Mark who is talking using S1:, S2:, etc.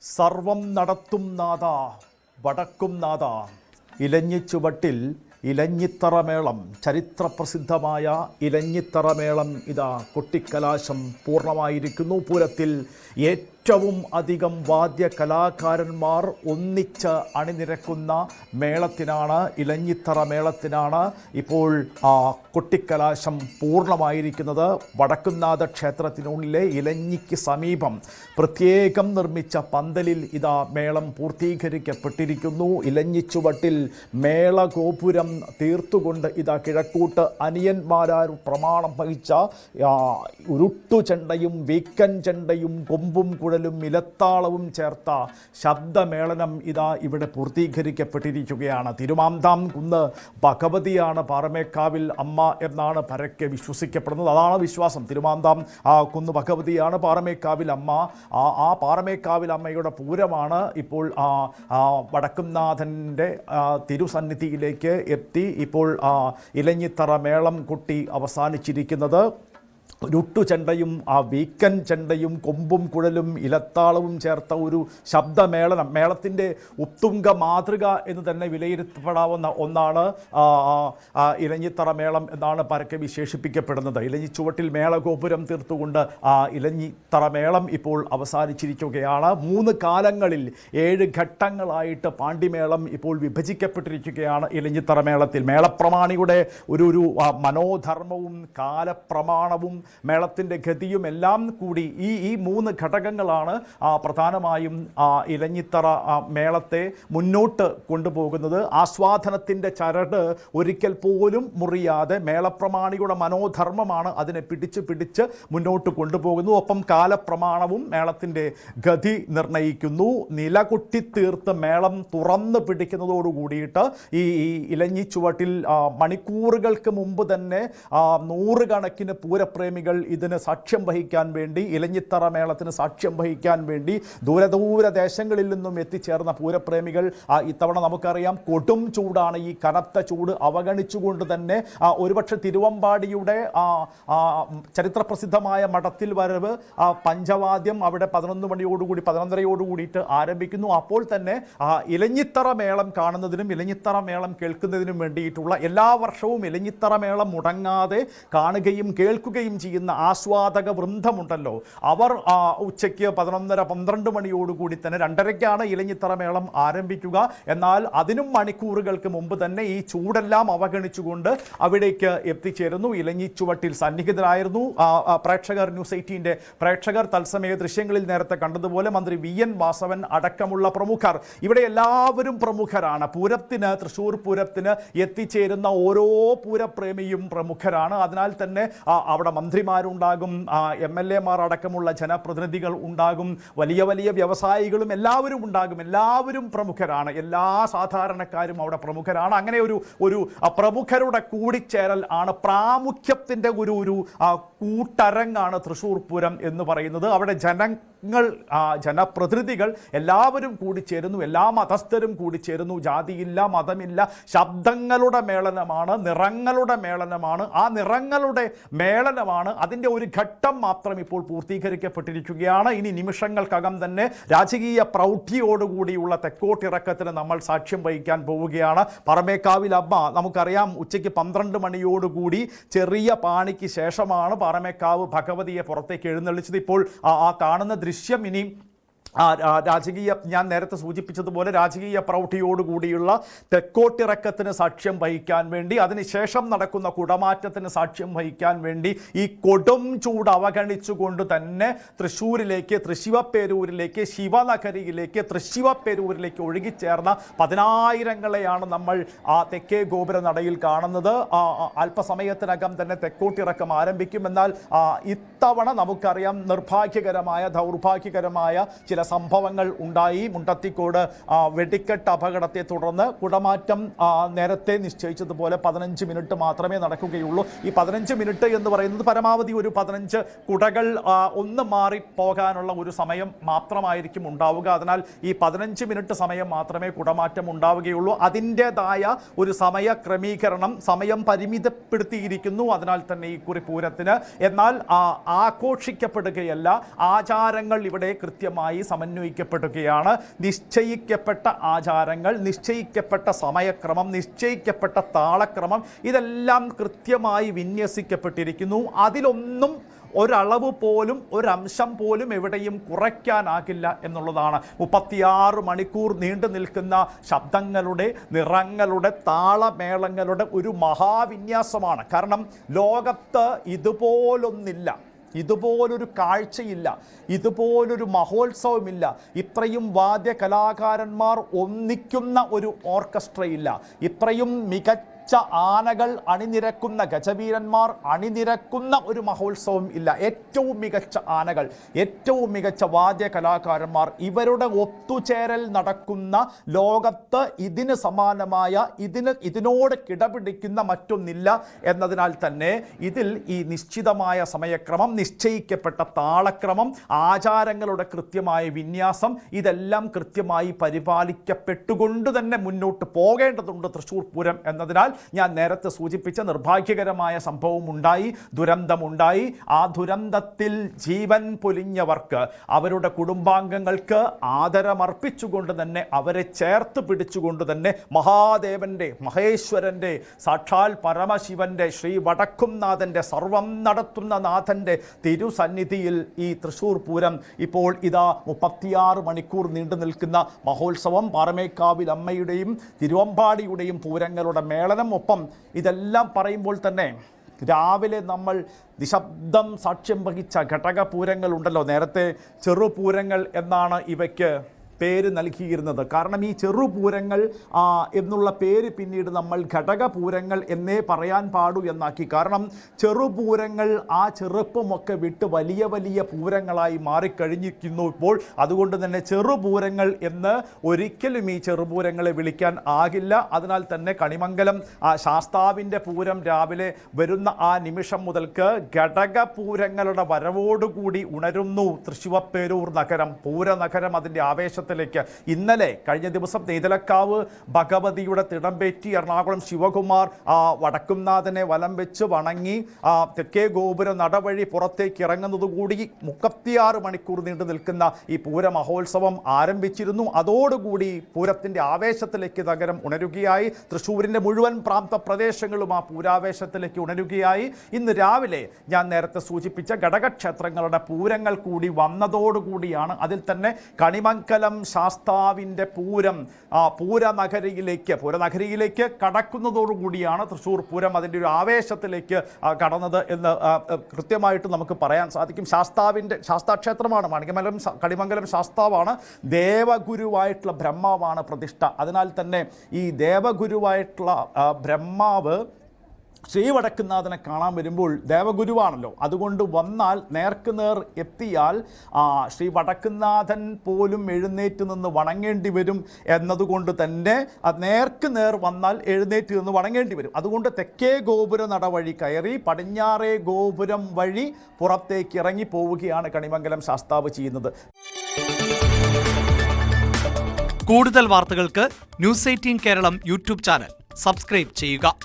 S1: സർവം നടത്തും നാഥ വടക്കും നാഥ. ഇലഞ്ഞിച്ചുവട്ടിൽ ഇലഞ്ഞിത്തറമേളം, ചരിത്രപ്രസിദ്ധമായ ഇലഞ്ഞിത്തറമേളം ഇതാ കൊട്ടിക്കലാശം പൂർണ്ണമായിരിക്കുന്നു. പൂരത്തിൽ ഏറ്റവും അധികം വാദ്യ കലാകാരന്മാർ ഒന്നിച്ച് അണിനിരക്കുന്ന മേളത്തിനാണ്, ഇലഞ്ഞിത്തറ മേളത്തിനാണ് ഇപ്പോൾ കൊട്ടിക്കലാശം പൂർണ്ണമായിരിക്കുന്നത്. വടക്കുംനാഥ ക്ഷേത്രത്തിനുള്ളിലെ ഇലഞ്ഞിക്ക് സമീപം പ്രത്യേകം നിർമ്മിച്ച പന്തലിൽ ഇതാ മേളം പൂർത്തീകരിക്കപ്പെട്ടിരിക്കുന്നു. ഇലഞ്ഞിച്ചുവട്ടിൽ മേളഗോപുരം തീർത്തുകൊണ്ട് ഇതാ കിഴക്കൂട്ട് അനിയന്മാരാർ പ്രമാണം വഹിച്ച ഉരുട്ടുചെണ്ടയും വീക്കൻ ചെണ്ടയും കൊമ്പും കുഴലും ഇലത്താളവും ചേർത്ത ശബ്ദമേളനം ഇതാ ഇവിടെ പൂർത്തീകരിക്കപ്പെട്ടിരിക്കുകയാണ്. തിരുമാന്താം കുന്ന് ഭഗവതിയാണ് പാറമേക്കാവിൽ അമ്മ എന്നാണ് പരക്കെ വിശ്വസിക്കപ്പെടുന്നത്. അതാണ് വിശ്വാസം. തിരുമാന്താം കുന്ന് ഭഗവതിയാണ് പാറമേക്കാവിൽ അമ്മ. ആ പാറമേക്കാവിൽ അമ്മയുടെ പൂരമാണ് ഇപ്പോൾ വടക്കുംനാഥൻ്റെ തിരുസന്നിധിയിലേക്ക് എത്തി ഇപ്പോൾ ഇലഞ്ഞിത്തറ മേളം കൊട്ടി അവസാനിച്ചിരിക്കുന്നത്. രുട്ടുചെണ്ടയും വീക്കൻ ചെണ്ടയും കൊമ്പും കുഴലും ഇലത്താളവും ചേർത്ത ഒരു ശബ്ദമേളനം, മേളത്തിൻ്റെ ഉത്തുംഗ മാതൃക എന്ന് തന്നെ വിലയിരുത്തപ്പെടാവുന്ന ഒന്നാണ് ഇലഞ്ഞിത്തറ മേളം എന്നാണ് പരക്കെ വിശേഷിപ്പിക്കപ്പെടുന്നത്. ഇലഞ്ഞിച്ചുവട്ടിൽ മേളഗോപുരം തീർത്തുകൊണ്ട് ഇലഞ്ഞിത്തറ മേളം ഇപ്പോൾ അവസാനിച്ചിരിക്കുകയാണ്. 3 കാലങ്ങളിൽ 7 ഘട്ടങ്ങളായിട്ട് പാണ്ടിമേളം ഇപ്പോൾ വിഭജിക്കപ്പെട്ടിരിക്കുകയാണ്. ഇലഞ്ഞിത്തറ മേളത്തിൽ മേളപ്രമാണിയുടെ ഒരു മനോധർമ്മവും കാലപ്രമാണവും മേളത്തിൻ്റെ ഗതിയും എല്ലാം കൂടി ഈ 3 ഘടകങ്ങളാണ് പ്രധാനമായും ഇലഞ്ഞിത്തറ മേളത്തെ മുന്നോട്ട് കൊണ്ടുപോകുന്നത്. ആസ്വാദനത്തിൻ്റെ ചരട് ഒരിക്കൽ പോലും മുറിയാതെ മേളപ്രമാണിയുടെ മനോധർമ്മമാണ് അതിനെ പിടിച്ച് മുന്നോട്ട് കൊണ്ടുപോകുന്നു. ഒപ്പം കാലപ്രമാണവും മേളത്തിൻ്റെ ഗതി നിർണ്ണയിക്കുന്നു. നിലകൊട്ടിത്തീർത്ത് മേളം തുറന്ന് പിടിക്കുന്നതോടുകൂടിയിട്ട് ഈ ഇലഞ്ഞിച്ചുവട്ടിൽ മണിക്കൂറുകൾക്ക് മുമ്പ് തന്നെ 100 കണക്കിന് പൂരപ്രേമികൾ ഇതിന് സാക്ഷ്യം വഹിക്കാൻ വേണ്ടി, ഇലഞ്ഞിത്തറ മേളത്തിന് സാക്ഷ്യം വഹിക്കാൻ വേണ്ടി ദൂര ദേശങ്ങളിൽ നിന്നും എത്തിച്ചേർന്ന പൂരപ്രേമികൾ ഇത്തവണ നമുക്കറിയാം കൊടും ചൂടാണ്. ഈ കനത്ത ചൂട് അവഗണിച്ചുകൊണ്ട് തന്നെ ഒരുപക്ഷെ തിരുവമ്പാടിയുടെ ചരിത്രപ്രസിദ്ധമായ മഠത്തിൽ വരവ് പഞ്ചവാദ്യം അവിടെ 11 മണിയോടുകൂടി 11:30 ആരംഭിക്കുന്നു. അപ്പോൾ തന്നെ ഇലഞ്ഞിത്തറ മേളം കാണുന്നതിനും ഇലഞ്ഞിത്തറ മേളം കേൾക്കുന്നതിനും വേണ്ടിയിട്ടുള്ള എല്ലാ വർഷവും ഇലഞ്ഞിത്തറ മേളം മുടങ്ങാതെ കാണുകയും കേൾക്കുകയും ചെയ്യുന്ന ആസ്വാദക വൃന്ദമുണ്ടല്ലോ, അവർ ഉച്ചയ്ക്ക് 11:30-12 മണിയോടുകൂടി തന്നെ 2:30-ക്കാണ് ഇലഞ്ഞിത്തറ മേളം ആരംഭിക്കുക. എന്നാൽ അതിനും മണിക്കൂറുകൾക്ക് മുമ്പ് തന്നെ ഈ ചൂടെല്ലാം അവഗണിച്ചുകൊണ്ട് അവിടേക്ക് എത്തിച്ചേരുന്നു. ഇലഞ്ഞിച്ചുവട്ടിൽ സന്നിഹിതരായിരുന്നു പ്രേക്ഷകർ. ന്യൂസ് 18 പ്രേക്ഷകർ തത്സമയ ദൃശ്യങ്ങളിൽ നേരത്തെ കണ്ടതുപോലെ മന്ത്രി VN വാസവൻ അടക്കമുള്ള പ്രമുഖർ, ഇവിടെ എല്ലാവരും പ്രമുഖരാണ്. പൂരത്തിന്, തൃശ്ശൂർ പൂരത്തിന് എത്തിച്ചേരുന്ന ഓരോ പൂരപ്രേമിയും പ്രമുഖരാണ്. അതിനാൽ തന്നെ അവിടെ മന്ത്രിമാരുണ്ടാകും, MLA-മാർ അടക്കമുള്ള ജനപ്രതിനിധികൾ ഉണ്ടാകും, വലിയ വ്യവസായികളും എല്ലാവരും ഉണ്ടാകും. എല്ലാവരും പ്രമുഖരാണ്. എല്ലാ സാധാരണക്കാരും അവിടെ പ്രമുഖരാണ്. അങ്ങനെ ഒരു പ്രമുഖരുടെ കൂടിച്ചേരൽ ആണ്, പ്രാമുഖ്യത്തിൻ്റെ ഒരു കൂട്ടരങ്ങാണ് തൃശ്ശൂർ പൂരം എന്ന് പറയുന്നത്. അവിടെ ജനപ്രതിനിധികൾ എല്ലാവരും കൂടിച്ചേരുന്നു, എല്ലാ മതസ്ഥരും കൂടിച്ചേരുന്നു. ജാതിയില്ല, മതമില്ല. ശബ്ദങ്ങളുടെ മേളനമാണ്, നിറങ്ങളുടെ മേളനമാണ്. ആ നിറങ്ങളുടെ മേളനമാണ്, അതിൻ്റെ ഒരു ഘട്ടം മാത്രം ഇപ്പോൾ പൂർത്തീകരിക്കപ്പെട്ടിരിക്കുകയാണ്. ഇനി നിമിഷങ്ങൾക്കകം തന്നെ രാജകീയ പ്രൗഢിയോടുകൂടിയുള്ള തെക്കോട്ടിറക്കത്തിന് നമ്മൾ സാക്ഷ്യം വഹിക്കാൻ പോവുകയാണ്. പാറമേക്കാവിൽ അമ്മ നമുക്കറിയാം ഉച്ചയ്ക്ക് 12 മണിയോടുകൂടി ചെറിയ പാണിക്ക് ശേഷമാണ് പാറമേക്കാവ് ഭഗവതിയെ പുറത്തേക്ക് എഴുന്നള്ളിച്ചത്. ഇപ്പോൾ ആ കാണുന്ന ദൃശ്യം ഇനി രാജകീയ, ഞാൻ നേരത്തെ സൂചിപ്പിച്ചതുപോലെ രാജകീയ പ്രൗഢിയോടുകൂടിയുള്ള തെക്കോട്ടിറക്കത്തിന് സാക്ഷ്യം വഹിക്കാൻ വേണ്ടി, അതിനുശേഷം നടക്കുന്ന കുടമാറ്റത്തിന് സാക്ഷ്യം വഹിക്കാൻ വേണ്ടി ഈ കൊടും ചൂട് അവഗണിച്ചുകൊണ്ട് തന്നെ തൃശ്ശൂരിലേക്ക്, തൃശ്ശിവപ്പേരൂരിലേക്ക്, ശിവനഗരിയിലേക്ക്, തൃശ്ശിവപ്പേരൂരിലേക്ക് ഒഴുകിച്ചേർന്ന 10,000-ങ്ങളെയാണ് നമ്മൾ തെക്കേ ഗോപുര നടയിൽ കാണുന്നത്. അല്പസമയത്തിനകം തന്നെ തെക്കോട്ടിറക്കം ആരംഭിക്കും. എന്നാൽ ഇത്തവണ നമുക്കറിയാം നിർഭാഗ്യകരമായ, ദൗർഭാഗ്യകരമായ ചില സംഭവങ്ങൾ ഉണ്ടായി. മുണ്ടത്തിക്കോട് വെടിക്കെട്ട് അപകടത്തെ തുടർന്ന് കുടമാറ്റം നേരത്തെ നിശ്ചയിച്ചതുപോലെ 15 മിനിറ്റ് മാത്രമേ നടക്കുകയുള്ളൂ. ഈ 15 മിനിറ്റ് എന്ന് പറയുന്നത് പരമാവധി ഒരു 15 കുടകൾ ഒന്ന് മാറിപ്പോകാനുള്ള ഒരു സമയം മാത്രമായിരിക്കും ഉണ്ടാവുക. അതിനാൽ ഈ 15 മിനിറ്റ് സമയം മാത്രമേ കുടമാറ്റം ഉണ്ടാവുകയുള്ളൂ. അതിൻ്റെതായ ഒരു സമയ ക്രമീകരണം, സമയം പരിമിതപ്പെടുത്തിയിരിക്കുന്നു. അതിനാൽ തന്നെ ഈ കുറി പൂരത്തിന് എന്നാൽ ആഘോഷിക്കപ്പെടുകയല്ല, ആചാരങ്ങൾ ഇവിടെ കൃത്യമായി സമന്വയിക്കപ്പെടുകയാണ്. നിശ്ചയിക്കപ്പെട്ട ആചാരങ്ങൾ, നിശ്ചയിക്കപ്പെട്ട സമയക്രമം, നിശ്ചയിക്കപ്പെട്ട താളക്രമം ഇതെല്ലാം കൃത്യമായി വിന്യസിക്കപ്പെട്ടിരിക്കുന്നു. അതിലൊന്നും ഒരളവ് പോലും ഒരംശം പോലും എവിടെയും കുറയ്ക്കാനാകില്ല എന്നുള്ളതാണ്. 36 മണിക്കൂർ നീണ്ടു നിൽക്കുന്ന ശബ്ദങ്ങളുടെ, നിറങ്ങളുടെ, താളമേളങ്ങളുടെ ഒരു മഹാവിന്യാസമാണ്. കാരണം ലോകത്ത് ഇതുപോലൊന്നില്ല, ഇതുപോലൊരു കാഴ്ചയില്ല, ഇതുപോലൊരു മഹോത്സവമില്ല, ഇത്രയും വാദ്യ കലാകാരന്മാർ ഒന്നിക്കുന്ന ഒരു ഓർക്കസ്ട്രയില്ല, ഇത്രയും മികച്ച ആനകൾ അണിനിരക്കുന്ന, ഗജവീരന്മാർ അണിനിരക്കുന്ന ഒരു മഹോത്സവം ഇല്ല. ഏറ്റവും മികച്ച ആനകൾ, ഏറ്റവും മികച്ച വാദ്യ കലാകാരന്മാർ, ഇവരുടെ ഒത്തുചേരൽ നടക്കുന്ന ലോകത്ത് ഇതിന് സമാനമായ, ഇതിനോട് കിടപിടിക്കുന്ന മറ്റൊന്നില്ല എന്നതിനാൽ തന്നെ ഇതിൽ ഈ നിശ്ചിതമായ സമയക്രമം, നിശ്ചയിക്കപ്പെട്ട താളക്രമം, ആചാരങ്ങളുടെ കൃത്യമായ വിന്യാസം ഇതെല്ലാം കൃത്യമായി പരിപാലിക്കപ്പെട്ടുകൊണ്ട് തന്നെ മുന്നോട്ട് പോകേണ്ടതുണ്ട് തൃശ്ശൂർ പൂരം എന്നതിനാൽ ഞാൻ നേരത്തെ സൂചിപ്പിച്ച നിർഭാഗ്യകരമായ സംഭവം ഉണ്ടായി, ദുരന്തമുണ്ടായി. ആ ദുരന്തത്തിൽ ജീവൻ പൊലിഞ്ഞവർക്ക്, അവരുടെ കുടുംബാംഗങ്ങൾക്ക് ആദരമർപ്പിച്ചുകൊണ്ട് തന്നെ, അവരെ ചേർത്ത് പിടിച്ചുകൊണ്ട് തന്നെ മഹാദേവൻ്റെ, മഹേശ്വരൻ്റെ, സാക്ഷാൽ പരമശിവൻ്റെ, ശ്രീ വടക്കുംനാഥൻ്റെ, സർവം നടത്തുന്ന നാഥൻ്റെ തിരുസന്നിധിയിൽ ഈ തൃശ്ശൂർ പൂരം ഇപ്പോൾ ഇതാ 36 മണിക്കൂർ നീണ്ടു നിൽക്കുന്ന മഹോത്സവം, പാറമേക്കാവിൽ അമ്മയുടെയും തിരുവമ്പാടിയുടെയും പൂരങ്ങളുടെ മേളനം. ഒപ്പം ഇതെല്ലാം പറയുമ്പോൾ തന്നെ രാവിലെ നമ്മൾ നിശബ്ദം സാക്ഷ്യം വഹിച്ച ഘടകപൂരങ്ങൾ ഉണ്ടല്ലോ, നേരത്തെ ചെറുപൂരങ്ങൾ എന്നാണ് ഇവയ്ക്ക് പേര് നൽകിയിരുന്നത്. കാരണം ഈ ചെറുപൂരങ്ങൾ എന്നുള്ള പേര് പിന്നീട് നമ്മൾ ഘടകപൂരങ്ങൾ എന്നേ പറയാൻ പാടൂ എന്നാക്കി. കാരണം ചെറുപൂരങ്ങൾ ആ ചെറുപ്പമൊക്കെ വിട്ട് വലിയ വലിയ പൂരങ്ങളായി മാറിക്കഴിഞ്ഞിരിക്കുന്നു ഇപ്പോൾ. അതുകൊണ്ട് തന്നെ ചെറുപൂരങ്ങൾ എന്ന് ഒരിക്കലും ഈ ചെറുപൂരങ്ങളെ വിളിക്കാൻ ആകില്ല. അതിനാൽ തന്നെ കണിമംഗലം ശാസ്താവിൻ്റെ പൂരം രാവിലെ വരുന്ന ആ നിമിഷം മുതൽക്ക് ഘടകപൂരങ്ങളുടെ വരവോടുകൂടി ഉണരുന്നു തൃശ്ശിവപ്പേരൂർ നഗരം, പൂരനഗരം അതിൻ്റെ ആവേശത്തിൽ. ഇന്നലെ കഴിഞ്ഞ ദിവസം നെയ്തലക്കാവ് ഭഗവതിയുടെ തിടമ്പേറ്റി എറണാകുളം ശിവകുമാർ വടക്കുംനാഥനെ വലം വെച്ച് വണങ്ങി തെക്കേ ഗോപുര നടവഴി പുറത്തേക്ക് ഇറങ്ങുന്നതുകൂടി 36 മണിക്കൂർ നീണ്ടു നിൽക്കുന്ന ഈ പൂര മഹോത്സവം ആരംഭിച്ചിരുന്നു. അതോടുകൂടി പൂരത്തിൻ്റെ ആവേശത്തിലേക്ക് നഗരം ഉണരുകയായി. തൃശ്ശൂരിൻ്റെ മുഴുവൻ പ്രാന്ത പ്രദേശങ്ങളും ആ പൂരാവേശത്തിലേക്ക് ഉണരുകയായി. ഇന്ന് രാവിലെ ഞാൻ നേരത്തെ സൂചിപ്പിച്ച ഘടകക്ഷേത്രങ്ങളുടെ പൂരങ്ങൾ കൂടി വന്നതോടുകൂടിയാണ് അതിൽ തന്നെ കണിമംഗലം ശാസ്താവിൻ്റെ പൂരം പൂരനഗരിയിലേക്ക് കടക്കുന്നതോടുകൂടിയാണ് തൃശ്ശൂർ പൂരം അതിൻ്റെ ഒരു ആവേശത്തിലേക്ക് കടന്നത് എന്ന് കൃത്യമായിട്ട് നമുക്ക് പറയാൻ സാധിക്കും. ശാസ്താക്ഷേത്രമാണ് കണിമംഗലം ശാസ്താവാണ്. ദേവഗുരുവായിട്ടുള്ള ബ്രഹ്മാവാണ് പ്രതിഷ്ഠ. അതിനാൽ തന്നെ ഈ ദേവഗുരുവായിട്ടുള്ള ബ്രഹ്മാവ് ശ്രീ വടക്കുംനാഥനെ കാണാൻ വരുമ്പോൾ ദേവഗുരുവാണല്ലോ, അതുകൊണ്ട് വന്നാൽ നേർക്കുനേർ എത്തിയാൽ ശ്രീ വടക്കുംനാഥൻ പോലും എഴുന്നേറ്റ് നിന്ന് വണങ്ങേണ്ടി വരും എന്നതുകൊണ്ട് തന്നെ നേർക്കുനേർ വന്നാൽ എഴുന്നേറ്റ് നിന്ന് വണങ്ങേണ്ടി വരും. അതുകൊണ്ട് തെക്കേ ഗോപുര നടവഴി കയറി പടിഞ്ഞാറേ ഗോപുരം വഴി പുറത്തേക്ക് ഇറങ്ങി പോവുകയാണ് കണിമംഗലം ശാസ്താവ് ചെയ്യുന്നത്.
S2: കൂടുതൽ വാർത്തകൾക്ക് news 18 Keralam YouTube channel subscribe ചെയ്യുക.